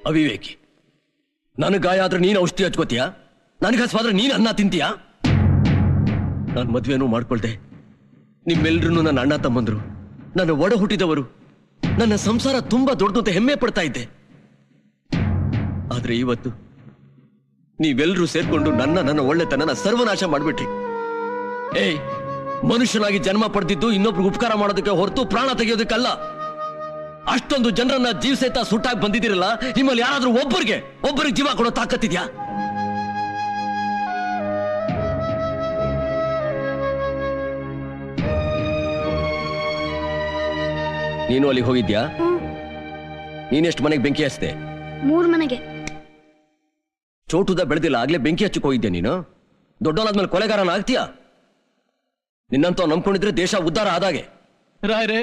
ಅವಿವೇಕಿ. ನನಗೆ ಗಾಯ ಆದ್ರೆ ನೀನು ಔಷಧಿ ಹಚ್ಕೋತೀಯಾ? ನನಗೆ ಹಸ್ವಾದ್ರೆ ನೀನು ಅನ್ನ ತಿಂತೀಯಾ? ನಾನು ಮದ್ವೆನೂ ಮಾಡ್ಕೊಳ್ದೆ. ನಿಮ್ಮೆಲ್ರೂ ನನ್ನ ಅಣ್ಣ ತಮ್ಮಂದ್ರು, ನನ್ನ ಒಡ ಹುಟ್ಟಿದವರು. ನನ್ನ ಸಂಸಾರ ತುಂಬಾ ದೊಡ್ಡದು ಅಂತ ಹೆಮ್ಮೆ ಪಡ್ತಾ ಇದ್ದೆ. ಆದ್ರೆ ಇವತ್ತು ನೀವೆಲ್ಲರೂ ಸೇರ್ಕೊಂಡು ನನ್ನ ಒಳ್ಳೆತನನ ಸರ್ವನಾಶ ಮಾಡ್ಬಿಟ್ರಿ. ಏಯ್, ಮನುಷ್ಯನಾಗಿ ಜನ್ಮ ಪಡೆದಿದ್ದು ಇನ್ನೊಬ್ರಿಗೆ ಉಪಕಾರ ಮಾಡೋದಕ್ಕೆ ಹೊರತು ಪ್ರಾಣ ತೆಗೆಯೋದಕ್ಕಲ್ಲ. ಅಷ್ಟೊಂದು ಜನರನ್ನ ಜೀವ ಸಹಿತ ಸುಟ್ಟಾಗಿ ಬಂದಿದ್ದೀರಲ್ಲ, ನಿಮ್ಮಲ್ಲಿ ಯಾರಾದ್ರೂ ಒಬ್ಬರಿಗೆ ಜೀವ ಕೊಡೋ ತಾಕತ್ತಿದ್ಯಾ? ನೀನು ಅಲ್ಲಿ ಹೋಗಿದ್ಯಾ? ನೀನೆಷ್ಟು ಮನೆಗೆ ಬೆಂಕಿ ಹಚ್ಚಿದೆ? 3 ಮನೆಗೆ. ಚೋಟುದ ಬೆಳೆದಿಲ್ಲ, ಆಗ್ಲೇ ಬೆಂಕಿ ಹಚ್ಚಕ್ಕೆ ಹೋಗಿದ್ಯಾ ನೀನು? ದೊಡ್ಡವನಾದ್ಮೇಲೆ ಕೊಲೆಗಾರನ ಆಗ್ತೀಯಾ? ನಿನ್ನಂತ ನಂಬ್ಕೊಂಡಿದ್ರೆ ದೇಶ ಉದ್ಧಾರ ಆದಾಗೆ. ರಾಯ್ರೆ,